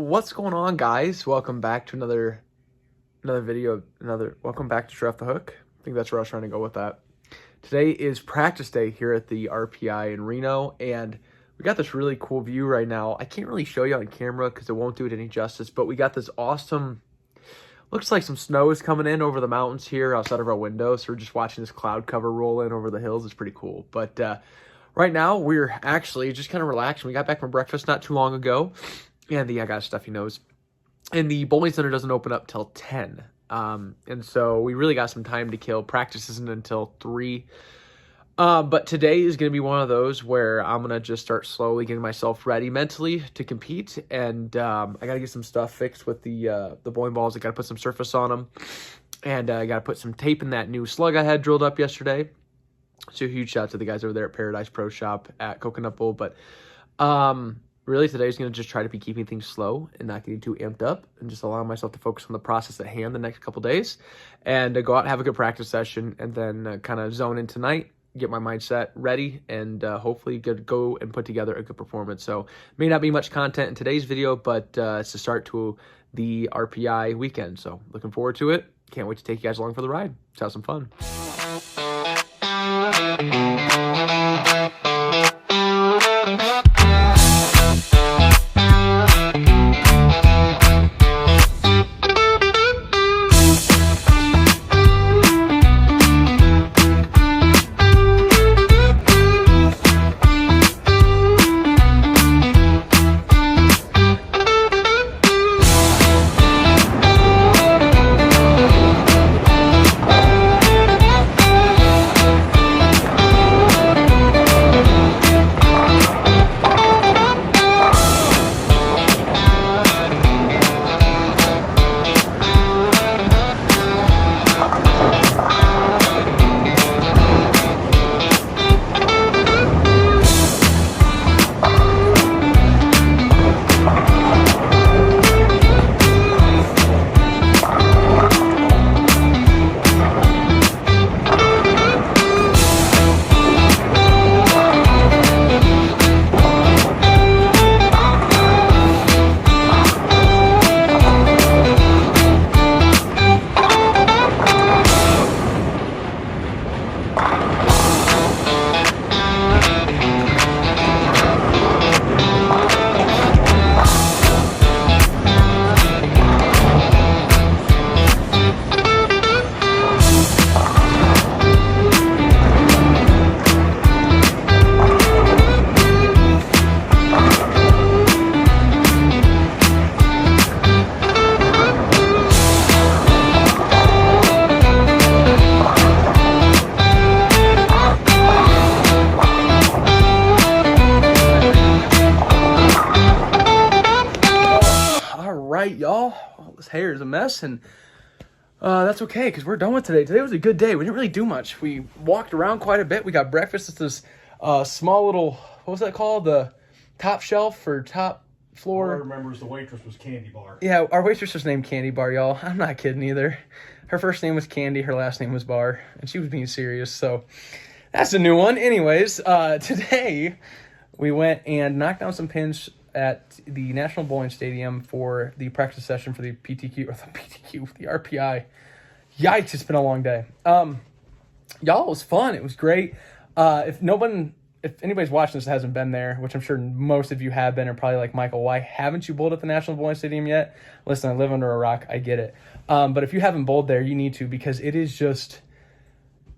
What's going on, guys? Welcome back to another video. Welcome back to Straight Off the Hook. I think that's where I was trying to go with that. Today is practice day here at the RPI in Reno, and we got this really cool view right now. I can't really show you on camera because it won't do it any justice, but we got this awesome, looks like some snow is coming in over the mountains here outside of our window, so we're just watching this cloud cover roll in over the hills. It's pretty cool. But right now, we're actually just kind of relaxing. We got back from breakfast not too long ago, and I got a stuffy nose. And the bowling center doesn't open up till 10. And so we really got some time to kill. Practice isn't until 3. But today is going to be one of those where I'm going to just start slowly getting myself ready mentally to compete. And I got to get some stuff fixed with the bowling balls. I got to put some surface on them. And I got to put some tape in that new slug I had drilled up yesterday. So a huge shout out to the guys over there at Paradise Pro Shop at Coconut Bowl. But really today's going to just try to be keeping things slow and not getting too amped up and just allowing myself to focus on the process at hand the next couple days and go out and have a good practice session and then kind of zone in tonight, get my mindset ready, and hopefully go and put together a good performance. So may not be much content in today's video, but it's the start to the RPI weekend. So looking forward to it. Can't wait to take you guys along for the ride. Let's have some fun. Right, y'all, this hair is a mess, and that's okay because we're done with today. Today was a good day. We didn't really do much. We walked around quite a bit. We got breakfast at this small little, what was that called? The top shelf or top floor. All I remember is the waitress was Candy Bar. Yeah, our waitress was named Candy Bar, y'all. I'm not kidding either. Her first name was Candy, her last name was Bar, and she was being serious, so that's a new one. Anyways, today we went and knocked down some pins at the National Bowling Stadium for the practice session for the the RPI. Yikes, it's been a long day. Y'all, it was fun. It was great. If anybody's watching this that hasn't been there, which I'm sure most of you have been, and probably like, Michael, why haven't you bowled at the National Bowling Stadium yet? Listen, I live under a rock. I get it. But if you haven't bowled there, you need to, because it is just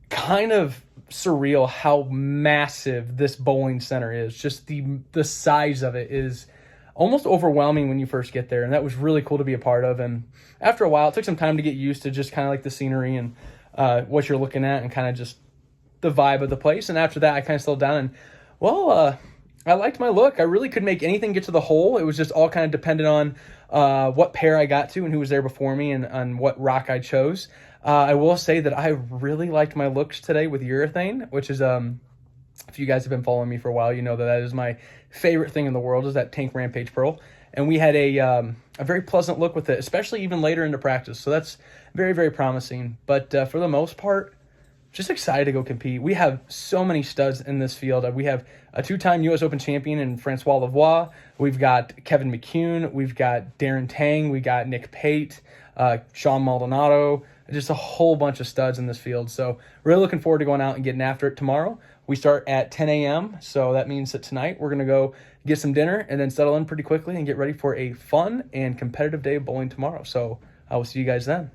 kind of surreal how massive this bowling center is. Just the size of it is almost overwhelming when you first get there, and that was really cool to be a part of. And after a while, it took some time to get used to just kind of like the scenery and what you're looking at and kind of just the vibe of the place. And after that, I kind of slowed down, and I liked my look. I really could make anything get to the hole. It was just all kind of dependent on what pair I got to and who was there before me and on what rock I chose. I will say that I really liked my looks today with urethane, which is, if you guys have been following me for a while, you know that is my favorite thing in the world, is that Tank Rampage Pearl. And we had a very pleasant look with it, especially even later into practice. So that's very, very promising. But for the most part, just excited to go compete. We have so many studs in this field. We have a 2-time U.S. Open champion in Francois Lavoie. We've got Kevin McCune. We've got Darren Tang. We got Nick Pate, Sean Maldonado. Just a whole bunch of studs in this field. So really looking forward to going out and getting after it tomorrow. We start at 10 a.m., so that means that tonight we're going to go get some dinner and then settle in pretty quickly and get ready for a fun and competitive day of bowling tomorrow. So I will see you guys then.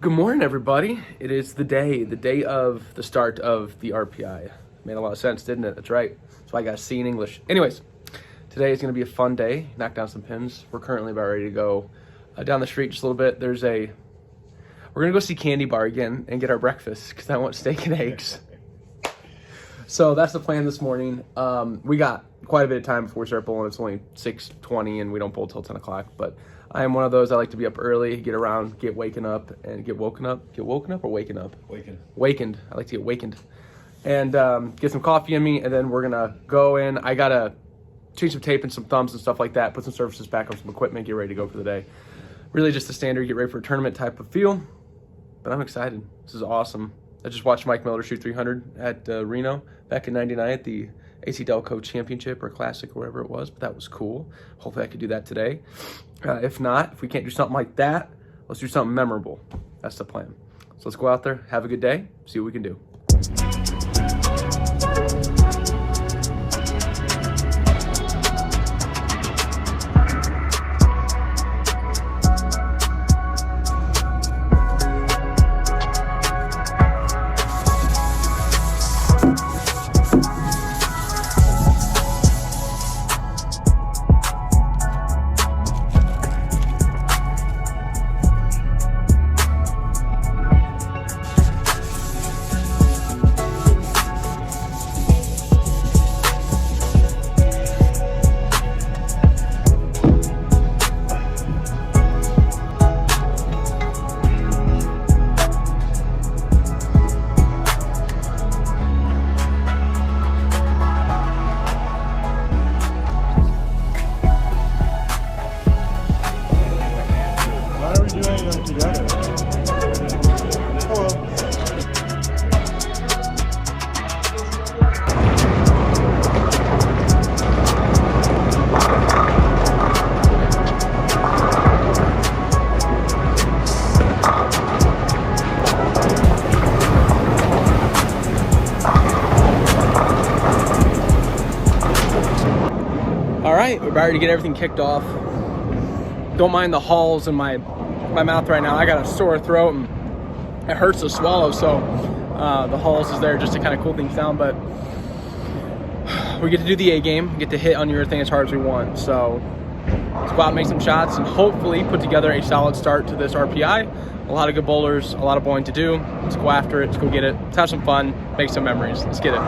Good morning, everybody. It is the day of the start of the RPI. Made a lot of sense, didn't it? That's right. That's why I got C in English. Anyways, today is going to be a fun day. Knock down some pins. We're currently about ready to go down the street just a little bit. We're going to go see Candy Bar again and get our breakfast because I want steak and eggs. So that's the plan this morning. We got quite a bit of time before we start bowling. It's only 6:20 and we don't bowl till 10 o'clock. But I am one of those, I like to be up early, get woken up. I like to get wakened. And get some coffee in me, and then we're going to go in. I got to change some tape and some thumbs and stuff like that, put some surfaces back on some equipment, get ready to go for the day. Really just the standard, get ready for a tournament type of feel. But I'm excited. This is awesome. I just watched Mike Miller shoot 300 at Reno back in '99 at the AC Delco Championship or Classic or wherever it was, but that was cool. Hopefully I could do that today. If not, if we can't do something like that, let's do something memorable. That's the plan. So let's go out there, have a good day, see what we can do. All right, we're about to get everything kicked off. Don't mind the halls in my mouth right now. I got a sore throat and it hurts to swallow, so the halls is there just to kind of cool things down. But we get to do the A game, get to hit on your thing as hard as we want. So let's go out and make some shots and hopefully put together a solid start to this RPI. A lot of good bowlers, a lot of bowling to do. Let's go after it, let's go get it. Let's have some fun, make some memories. Let's get it.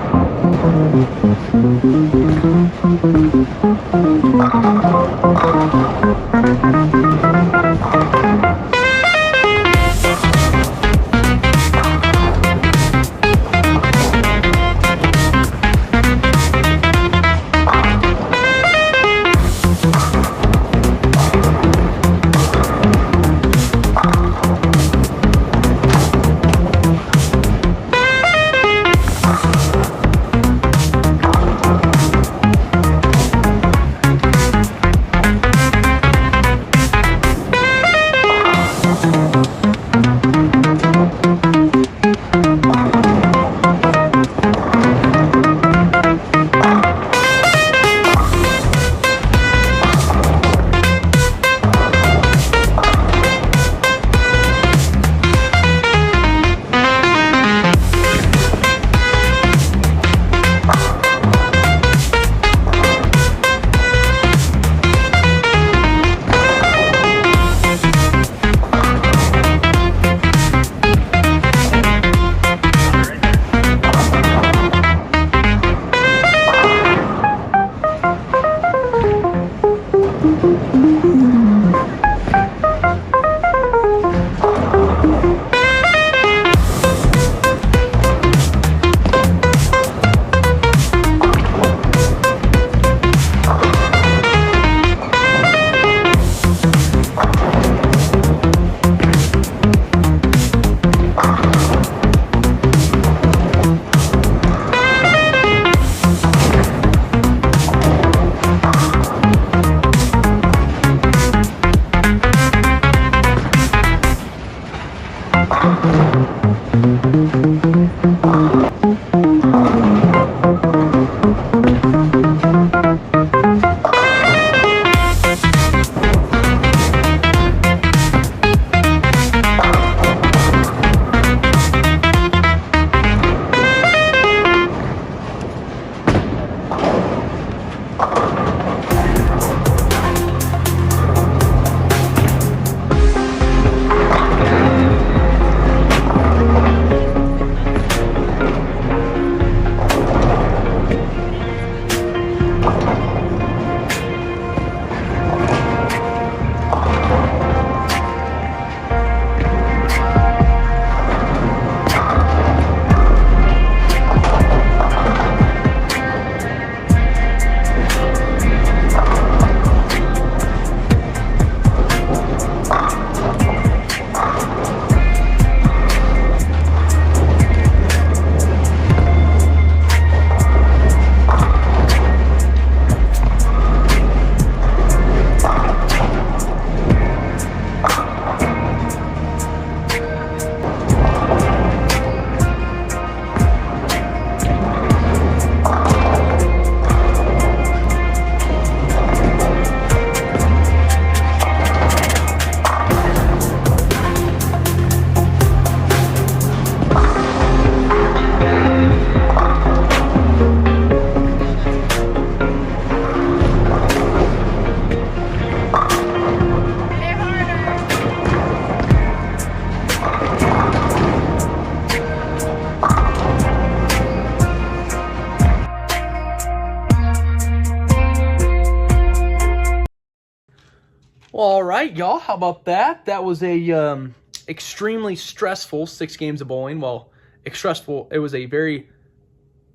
Well, all right, y'all. How about that? That was a extremely stressful 6 games of bowling. Well, stressful. It was a very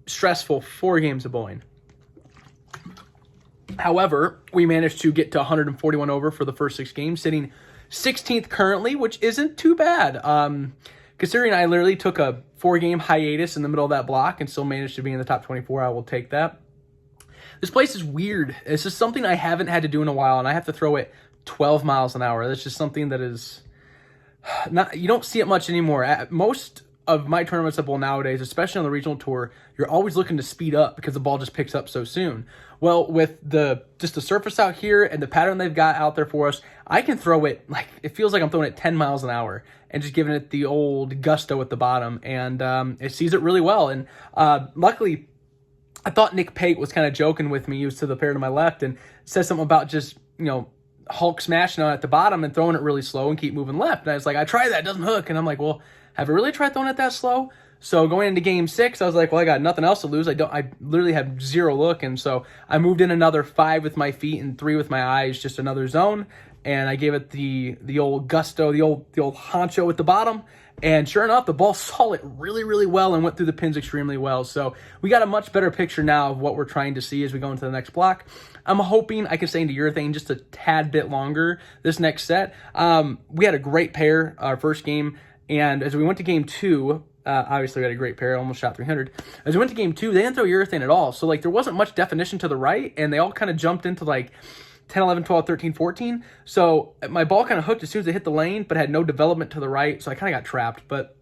stressful 4 games of bowling. However, we managed to get to 141 over for the first 6 games, sitting 16th currently, which isn't too bad. Considering I literally took a 4-game hiatus in the middle of that block and still managed to be in the top 24, I will take that. This place is weird. This is something I haven't had to do in a while, and I have to throw it 12 miles an hour. That's just something that is not, you don't see it much anymore. At most of my tournaments I bowl nowadays, especially on the regional tour, you're always looking to speed up because the ball just picks up so soon. Well, with the surface out here and the pattern they've got out there for us, I can throw it like, it feels like I'm throwing it 10 miles an hour and just giving it the old gusto at the bottom, and it sees it really well. And luckily, I thought Nick Pate was kind of joking with me. He was to the pair to my left and said something about just, Hulk smashing on it at the bottom and throwing it really slow and keep moving left. And I was like, I tried that, it doesn't hook. And I'm like, well, have I really tried throwing it that slow? So going into game 6, I was like, well, I got nothing else to lose. I literally have 0 look. And so I moved in another 5 with my feet and 3 with my eyes, just another zone. And I gave it the old gusto, the old honcho at the bottom. And sure enough, the ball saw it really, really well and went through the pins extremely well. So we got a much better picture now of what we're trying to see as we go into the next block. I'm hoping I can stay into urethane just a tad bit longer this next set. We had a great pair our first game, and as we went to game 2, obviously we had a great pair, almost shot 300. As we went to game 2, they didn't throw urethane at all. So like there wasn't much definition to the right, and they all kind of jumped into like 10, 11, 12, 13, 14. So my ball kind of hooked as soon as it hit the lane, but had no development to the right. So I kind of got trapped, but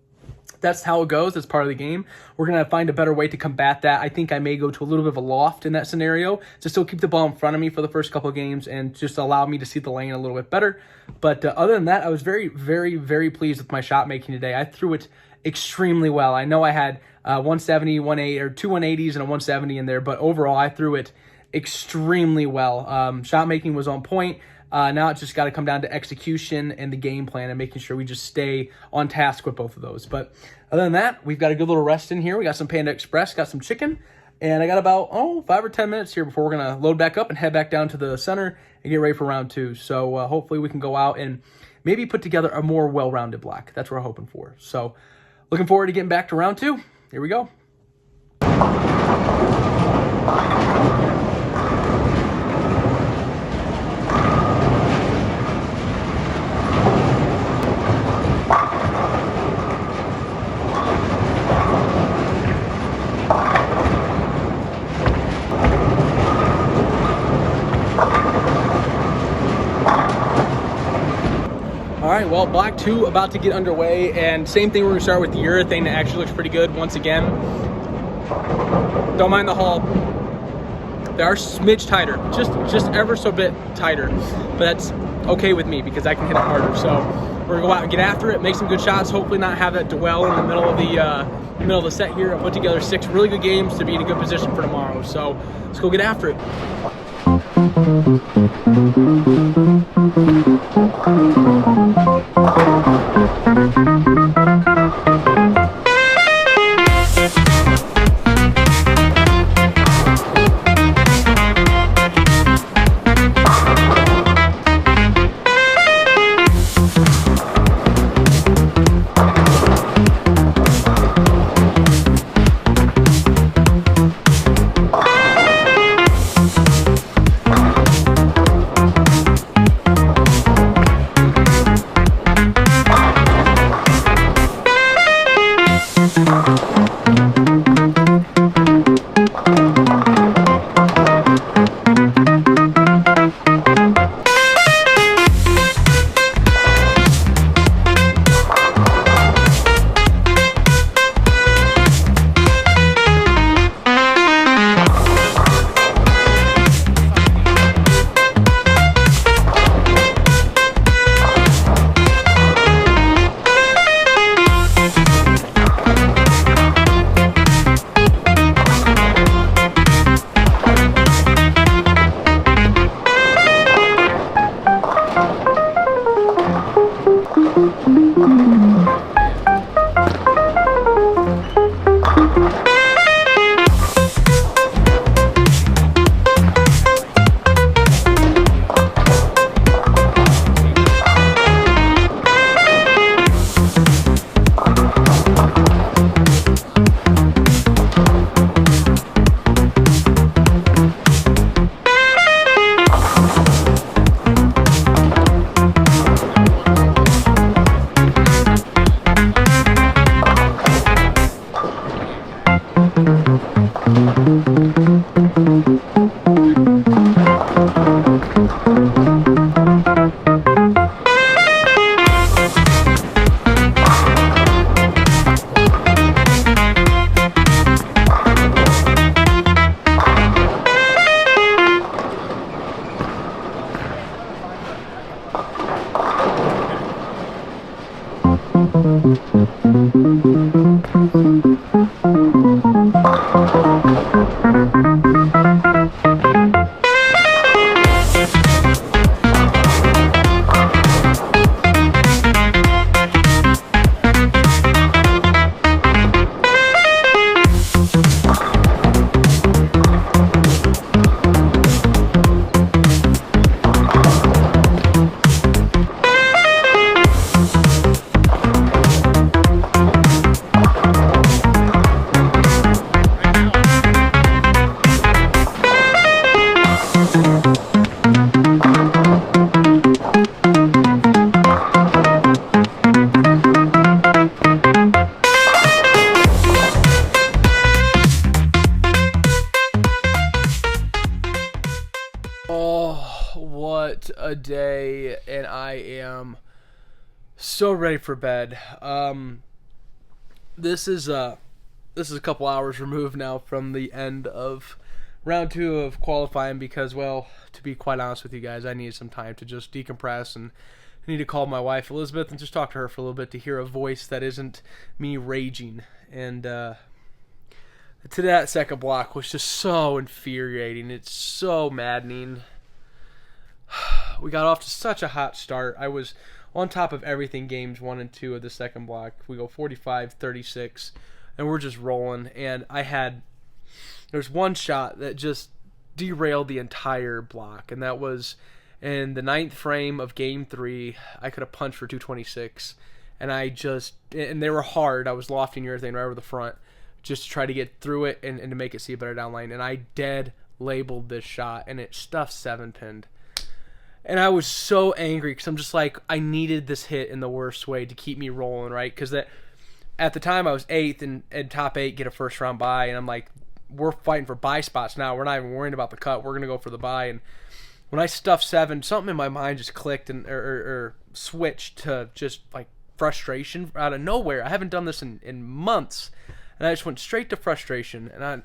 that's how it goes. That's part of the game. We're going to find a better way to combat that. I think I may go to a little bit of a loft in that scenario to still keep the ball in front of me for the first couple of games and just allow me to see the lane a little bit better. But other than that, I was very, very, very pleased with my shot making today. I threw it extremely well. I know I had 170, 180, or 2 180s and a 170 in there, but overall I threw it extremely well. Shot making was on point. Now it's just got to come down to execution and the game plan and making sure we just stay on task with both of those. But other than that, we've got a good little rest in here. We got some Panda Express, got some chicken, and I got about 5 or 10 minutes here before we're going to load back up and head back down to the center and get ready for round 2. So hopefully we can go out and maybe put together a more well-rounded block. That's what we're hoping for. So looking forward to getting back to round 2. Here we go. All right, right, well, block 2 about to get underway, and same thing, we're going to start with the urethane that actually looks pretty good once again. Don't mind the hull. They are smidge tighter, just ever so bit tighter, but that's okay with me because I can hit it harder. So we're going to go out and get after it, make some good shots, hopefully not have that dwell in the middle of the set here, and put together 6 really good games to be in a good position for tomorrow. So let's go get after it. What a day, and I am so ready for bed. This is a couple hours removed now from the end of round 2 of qualifying because, well, to be quite honest with you guys, I needed some time to just decompress, and I need to call my wife Elizabeth and just talk to her for a little bit to hear a voice that isn't me raging. And to that second block was just so infuriating. It's so maddening. We got off to such a hot start. I was on top of everything games 1 and 2 of the second block. We go 45-36, and we're just rolling. And there's one shot that just derailed the entire block, and that was in the 9th frame of game 3. I could have punched for 226, and they were hard. I was lofting urethane right over the front just to try to get through it and to make it see a better downline. And I dead labeled this shot, and it stuffed 7-pinned. And I was so angry because I'm just like, I needed this hit in the worst way to keep me rolling, right? Because at the time I was 8th and top 8 get a first round bye, and I'm like, we're fighting for bye spots now. We're not even worrying about the cut. We're going to go for the bye. And when I stuffed 7, something in my mind just clicked and or switched to just like frustration out of nowhere. I haven't done this in months, and I just went straight to frustration. And I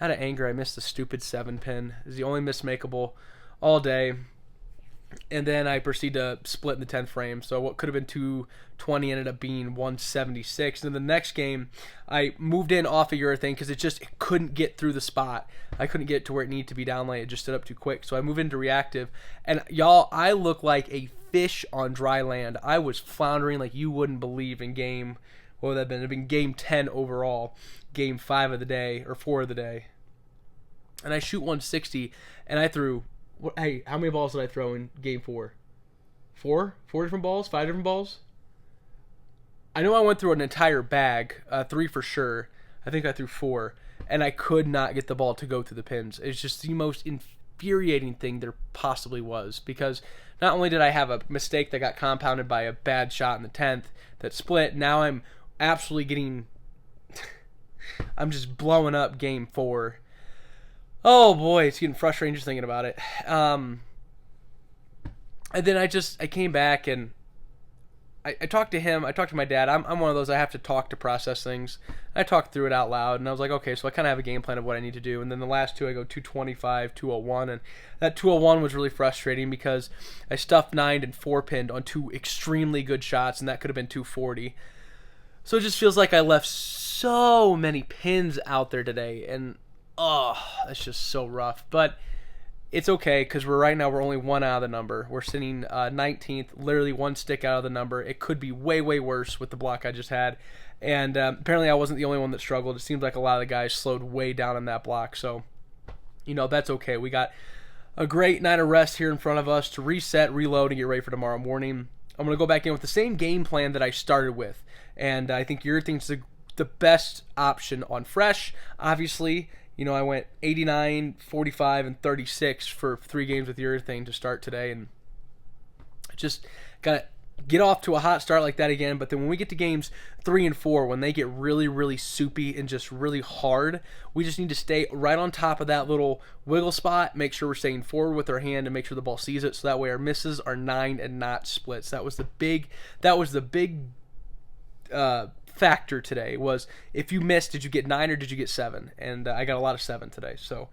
out of anger, I missed the stupid 7 pin. It was the only mismakeable all day. And then I proceed to split in the 10th frame. So what could have been 220 ended up being 176. And then the next game, I moved in off of urethane because it couldn't get through the spot. I couldn't get to where it needed to be down lane. It just stood up too quick. So I moved into reactive. And y'all, I look like a fish on dry land. I was floundering like you wouldn't believe in game, what would that have been? It would have been game 10 overall, game 5 of the day, or 4 of the day. And I shoot 160, and I threw... Hey, how many balls did I throw in game 4? 4? 4 different balls? 5 different balls? I know I went through an entire bag, 3 for sure. I think I threw 4, and I could not get the ball to go through the pins. It's just the most infuriating thing there possibly was, because not only did I have a mistake that got compounded by a bad shot in the 10th that split, now I'm absolutely getting... I'm just blowing up game 4. Oh boy, it's getting frustrating just thinking about it. And then I came back and I talked to him. I talked to my dad. I'm one of those, I have to talk to process things. I talked through it out loud, and I was like, okay, so I kind of have a game plan of what I need to do. And then the last 2, I go 225, 201, and that 201 was really frustrating because I stuffed 9 and 4-pinned on 2 extremely good shots, and that could have been 240. So it just feels like I left so many pins out there today, and oh, that's just so rough. But it's okay because we're only 1 out of the number. We're sitting 19th, literally 1 stick out of the number. It could be way, way worse with the block I just had. And apparently I wasn't the only one that struggled. It seems like a lot of the guys slowed way down in that block. So, that's okay. We got a great night of rest here in front of us to reset, reload, and get ready for tomorrow morning. I'm going to go back in with the same game plan that I started with. And I think urethane's the best option on fresh. Obviously, I went 89, 45, and 36 for 3 games with urethane to start today, and just got to get off to a hot start like that again. But then when we get to games 3 and 4, when they get really, really soupy and just really hard, we just need to stay right on top of that little wiggle spot, make sure we're staying forward with our hand, and make sure the ball sees it, so that way our misses are 9 and not splits. That was the big factor today, was if you missed, did you get 9 or did you get 7? And I got a lot of 7 today. So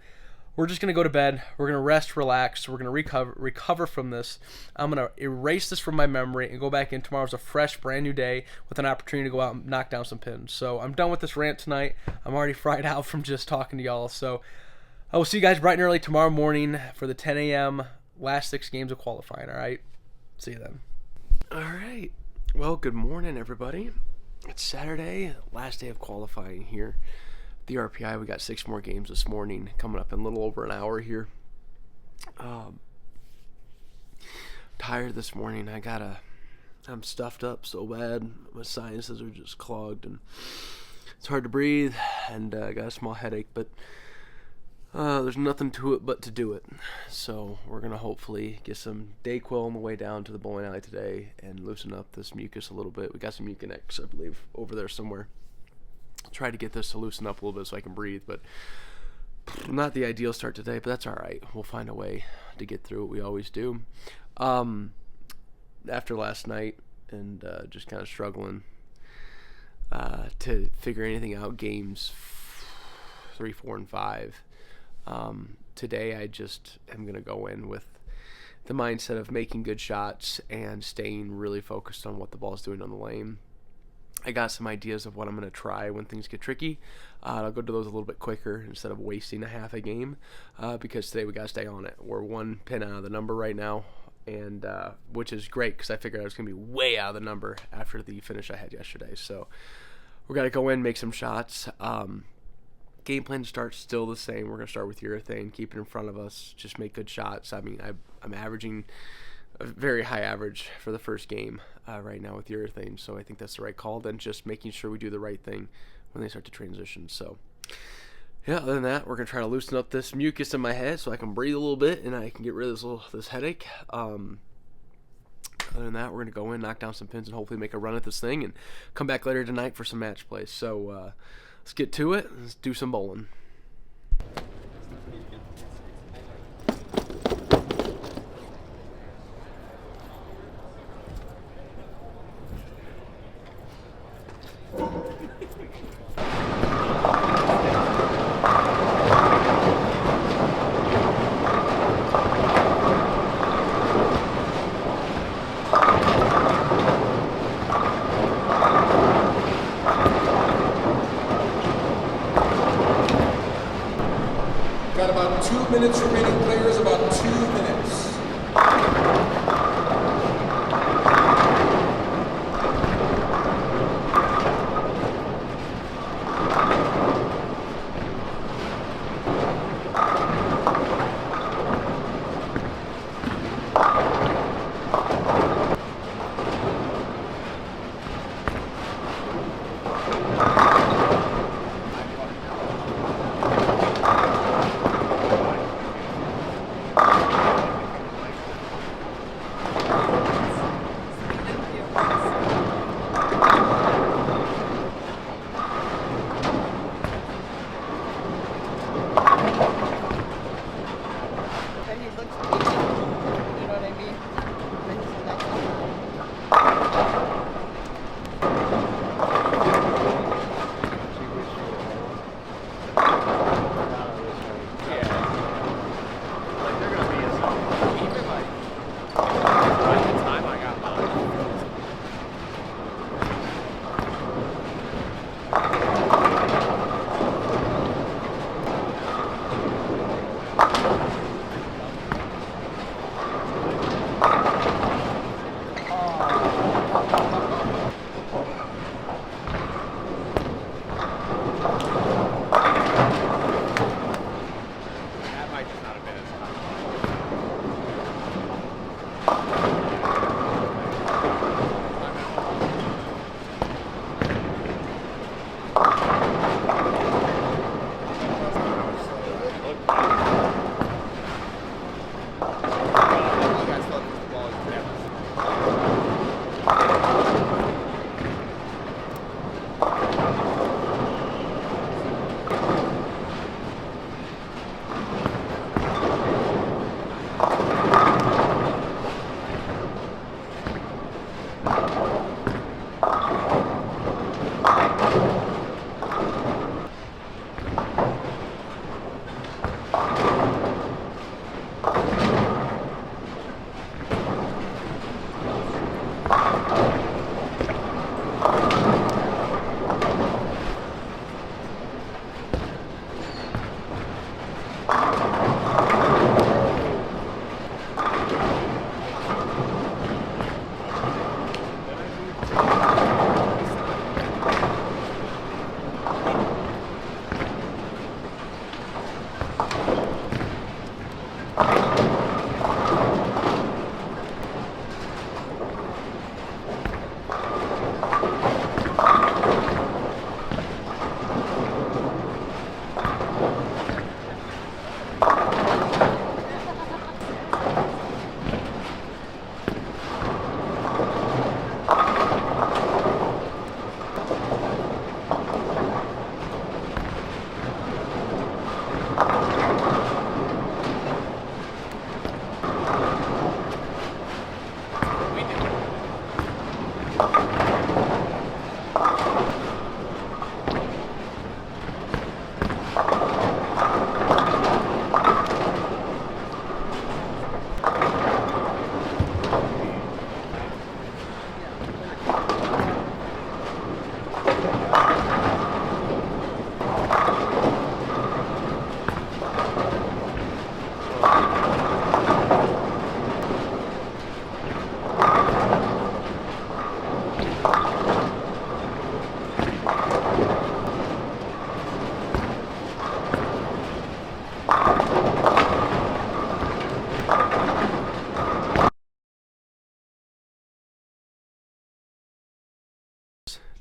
we're just going to go to bed. We're going to rest, relax. We're going to recover from this. I'm going to erase this from my memory and go back in. Tomorrow's a fresh, brand new day with an opportunity to go out and knock down some pins. So I'm done with this rant tonight. I'm already fried out from just talking to y'all. So I will see you guys bright and early tomorrow morning for the 10 a.m. last 6 games of qualifying. All right? See you then. All right. Well, good morning, everybody. It's Saturday, last day of qualifying here. The RPI, we got 6 more games this morning, coming up in a little over an hour here. Tired this morning. I'm stuffed up so bad. My sinuses are just clogged, and it's hard to breathe, and I got a small headache, but there's nothing to it but to do it. So we're going to hopefully get some Dayquil on the way down to the bowling alley today and loosen up this mucus a little bit. We got some Mucinex, I believe, over there somewhere. I'll try to get this to loosen up a little bit so I can breathe, but not the ideal start today, but that's all right. We'll find a way to get through it. We always do. After last night and just kind of struggling to figure anything out, games 3, 4, and 5. Today I just am going to go in with the mindset of making good shots and staying really focused on what the ball's doing on the lane. I got some ideas of what I'm going to try when things get tricky. I'll go to those a little bit quicker instead of wasting a half a game, because today we got to stay on it. We're 1 pin out of the number right now, and which is great because I figured I was going to be way out of the number after the finish I had yesterday. So we got to go in, make some shots. Game plan to start still the same. We're going to start with urethane, keep it in front of us, just make good shots. I mean, I'm averaging a very high average for the first game right now with urethane, so I think that's the right call. Then just making sure we do the right thing when they start to transition. So yeah, other than that, we're going to try to loosen up this mucus in my head so I can breathe a little bit and I can get rid of this headache. Other than that, we're going to go in, knock down some pins, and hopefully make a run at this thing and come back later tonight for some match play. So let's get to it. Let's do some bowling. 2 minutes remaining, players, about 2 minutes.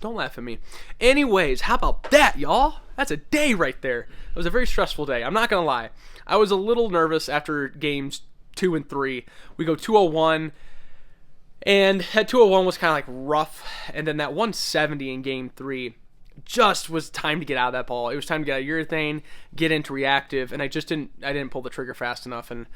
Don't laugh at me. Anyways, how about that, y'all? That's a day right there. It was a very stressful day. I'm not going to lie. I was a little nervous after games 2 and 3. We go 201, and that 201 was kind of like rough. And then that 170 in game 3 just was time to get out of that ball. It was time to get out of urethane, get into reactive, and I didn't pull the trigger fast enough. And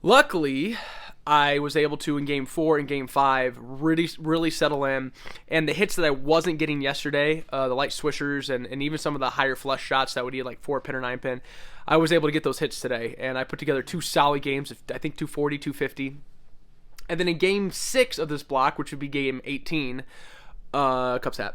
luckily, I was able to, in Game 4 and Game 5, really settle in. And the hits that I wasn't getting yesterday, the light swishers and even some of the higher flush shots that would eat like 4-pin or 9-pin, I was able to get those hits today. And I put together 2 solid games of, I think, 240, 250. And then in Game 6 of this block, which would be Game 18, Cubs hat,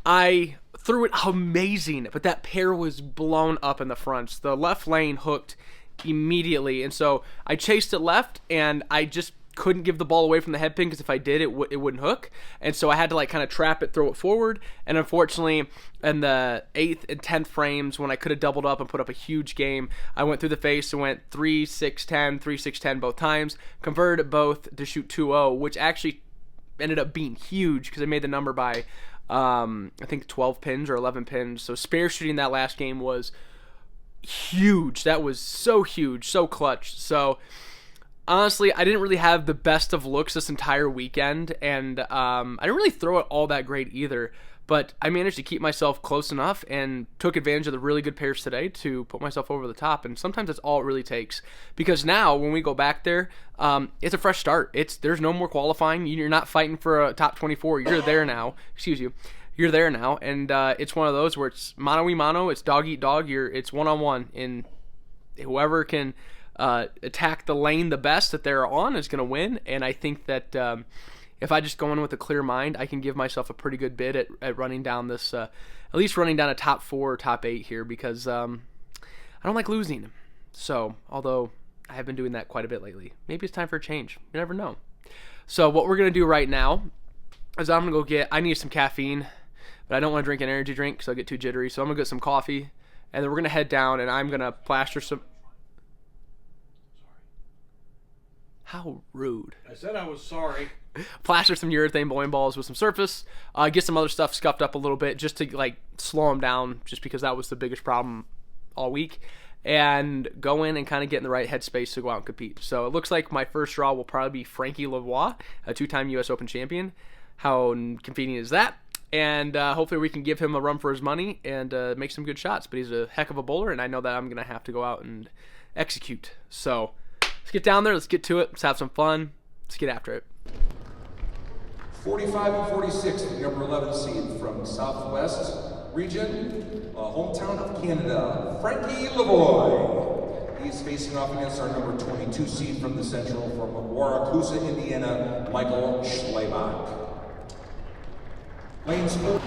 I threw it amazing, but that pair was blown up in the fronts. The left lane hooked immediately. And so I chased it left, and I just couldn't give the ball away from the head pin, because if I did, it wouldn't hook. And so I had to like kind of trap it, throw it forward. And unfortunately, in the 8th and 10th frames, when I could have doubled up and put up a huge game, I went through the face and went 3-6-10, 3-6-10 both times, converted both to shoot 2-0, which actually ended up being huge because I made the number by I think 12 pins or 11 pins. So spare shooting that last game was huge. That was so huge, so clutch. So honestly, I didn't really have the best of looks this entire weekend, and I didn't really throw it all that great either. But I managed to keep myself close enough and took advantage of the really good pairs today to put myself over the top. And sometimes that's all it really takes. Because now, when we go back there, it's a fresh start. There's no more qualifying. You're not fighting for a top 24. You're there now. Excuse you. You're there now. And it's one of those where it's mano-y-mano. It's dog-eat-dog. It's one-on-one. And whoever can attack the lane the best that they're on is going to win. And I think that if I just go in with a clear mind, I can give myself a pretty good bid at running down this, at least running down a top 4 or top 8 here, because I don't like losing. So, although I have been doing that quite a bit lately, maybe it's time for a change. You never know. So what we're going to do right now is I'm going to I need some caffeine, but I don't want to drink an energy drink because I'll get too jittery. So I'm going to get some coffee, and then we're going to head down, and I'm going to plaster some... How rude. I said I was sorry. Plaster some urethane bowling balls with some surface, get some other stuff scuffed up a little bit just to like slow them down, just because that was the biggest problem all week, and go in and kind of get in the right headspace to go out and compete. So it looks like my first draw will probably be Frankie Lavoie, a 2-time U.S. Open champion. How convenient is that? And hopefully we can give him a run for his money and make some good shots. But he's a heck of a bowler, and I know that I'm going to have to go out and execute. So let's get down there. Let's get to it. Let's have some fun. Let's get after it. 45 and 46, the number 11 seed from Southwest region, hometown of Canada, Frankie Lavoie. He's facing off against our number 22 seed from the Central, from Wauwatosa, Indiana, Michael Schleibach. Lane split.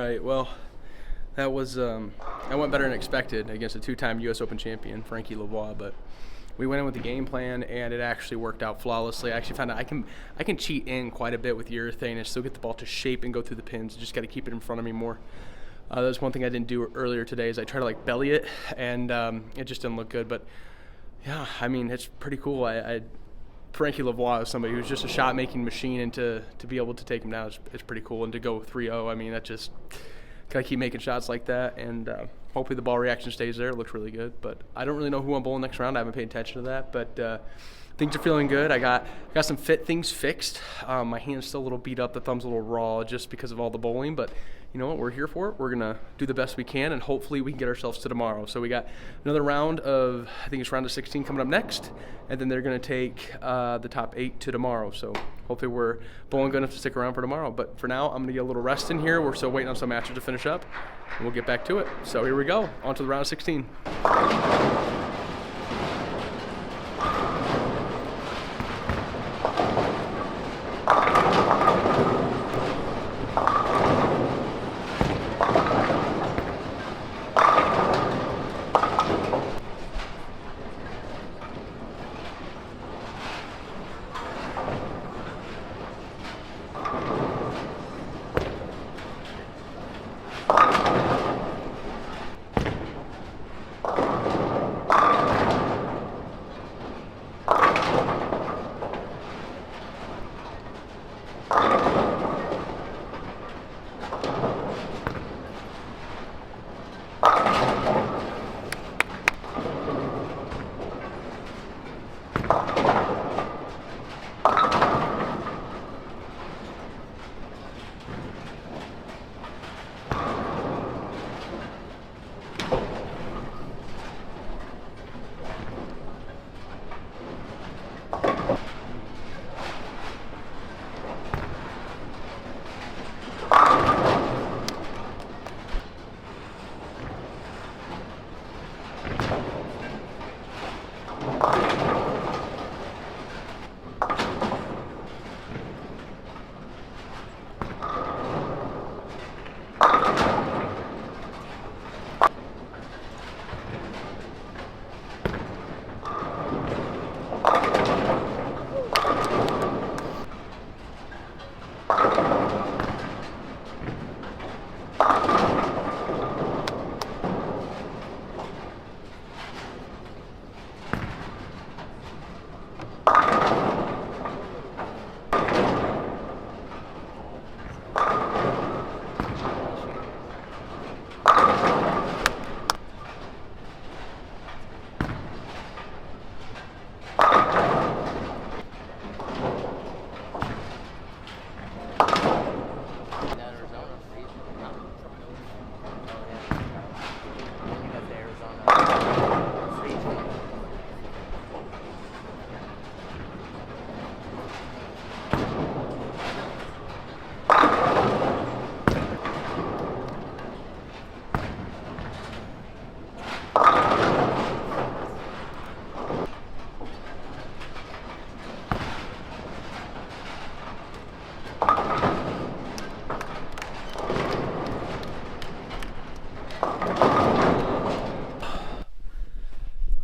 right. Well, that was I went better than expected against a two-time U.S. Open champion, Frankie Lavoie, but we went in with the game plan, and it actually worked out flawlessly. I actually found out I can cheat in quite a bit with urethane and still get the ball to shape and go through the pins. Just got to keep it in front of me more. That was one thing I didn't do earlier today is I tried to like belly it, and it just didn't look good. But yeah, I mean, it's pretty cool. Frankie Lavoie is somebody who's just a shot-making machine, and to be able to take him down is pretty cool. And to go 3-0, I mean, that just got to keep making shots like that, and hopefully the ball reaction stays there. It looks really good, but I don't really know who I'm bowling next round. I haven't paid attention to that, but things are feeling good. I got some things fixed. My hand's still a little beat up. The thumb's a little raw just because of all the bowling, but you know what? We're here for it. We're going to do the best we can, and hopefully we can get ourselves to tomorrow. So we got another round of, I think it's round of 16 coming up next, and then they're going to take the top 8 to tomorrow. So hopefully we're bowling good enough to stick around for tomorrow. But for now, I'm going to get a little rest in here. We're still waiting on some matches to finish up, and we'll get back to it. So here we go, on to the round of 16.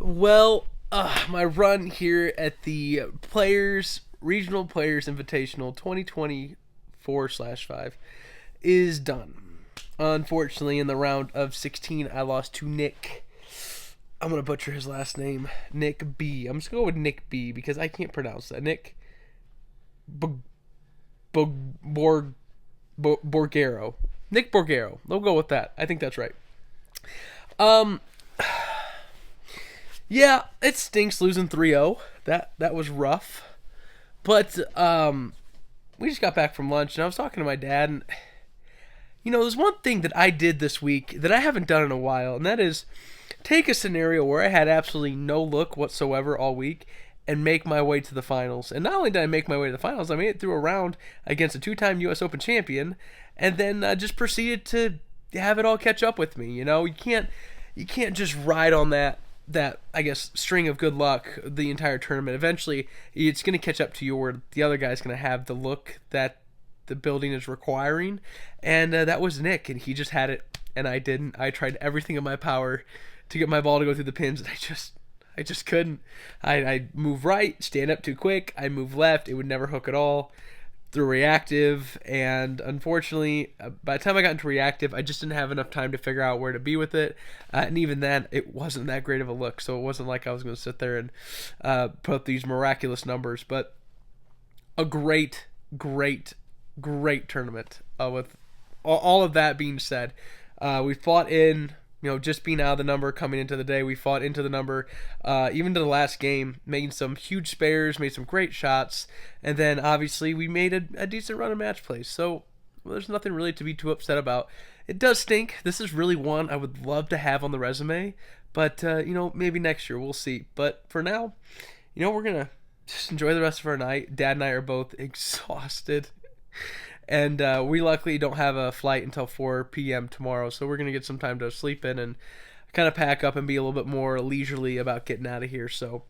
Well, my run here at the Regional Players Invitational 2024/5 is done. Unfortunately, in the round of 16, I lost to Nick. I'm going to butcher his last name. Nick B. I'm just going to go with Nick B because I can't pronounce that. Nick Borgero. Nick Borgero. We'll go with that. I think that's right. Yeah, it stinks losing 3-0. That was rough. But we just got back from lunch, and I was talking to my dad, and you know, there's one thing that I did this week that I haven't done in a while, and that is take a scenario where I had absolutely no look whatsoever all week and make my way to the finals. And not only did I make my way to the finals, I made it through a round against a two-time U.S. Open champion, and then just proceeded to have it all catch up with me. You know, you can't just ride on that I guess string of good luck the entire tournament. Eventually it's going to catch up to you where the other guy's going to have the look that the building is requiring, and that was Nick, and he just had it, and I didn't. I tried everything in my power to get my ball to go through the pins, and I just couldn't. I move right, stand up too quick. I move left, it would never hook at all. Through reactive, and unfortunately, by the time I got into reactive, I just didn't have enough time to figure out where to be with it, and even then, it wasn't that great of a look. So it wasn't like I was going to sit there and put up these miraculous numbers, but a great tournament. With all of that being said, we fought in. Just being out of the number coming into the day, we fought into the number, even to the last game, made some huge spares, made some great shots, and then obviously we made a decent run of match plays. So there's nothing really to be too upset about. It does stink. This is really one I would love to have on the resume, but maybe next year we'll see. But for now, we're gonna just enjoy the rest of our night. Dad and I are both exhausted. And we luckily don't have a flight until 4 p.m. tomorrow, so we're going to get some time to sleep in and kind of pack up and be a little bit more leisurely about getting out of here. So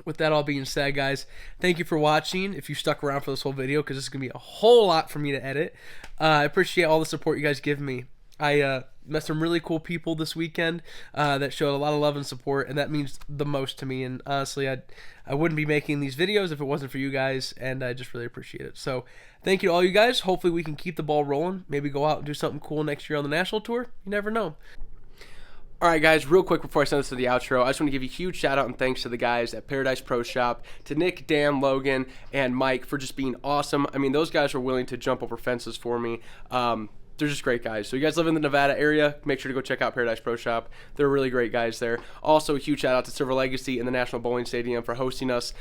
with that all being said, guys, thank you for watching. If you stuck around for this whole video, because this is going to be a whole lot for me to edit, I appreciate all the support you guys give me. I met some really cool people this weekend that showed a lot of love and support, and that means the most to me. And honestly, I wouldn't be making these videos if it wasn't for you guys, and I just really appreciate it. So thank you to all you guys. Hopefully we can keep the ball rolling, maybe go out and do something cool next year on the national tour. You never know. All right, guys, real quick before I send this to the outro, I just want to give you a huge shout out and thanks to the guys at Paradise Pro Shop, to Nick, Dan, Logan, and Mike for just being awesome. I mean, those guys were willing to jump over fences for me. They're just great guys. So you guys live in the Nevada area, make sure to go check out Paradise Pro Shop. They're really great guys there. Also, a huge shout out to Silver Legacy and the National Bowling Stadium for hosting us.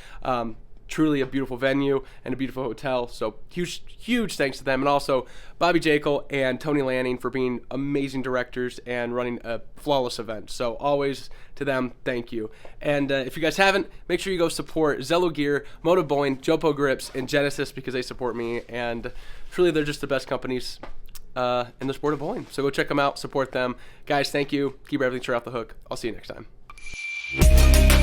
Truly a beautiful venue and a beautiful hotel. So huge thanks to them. And also Bobby Jekyll and Tony Lanning for being amazing directors and running a flawless event. So always to them, thank you. And if you guys haven't, make sure you go support Zello Gear, Moto Bowling, Jopo Grips, and Genesis, because they support me. And truly, they're just the best companies in the sport of bowling. So go check them out, support them. Guys, thank you. Keep everything straight off the hook. I'll see you next time.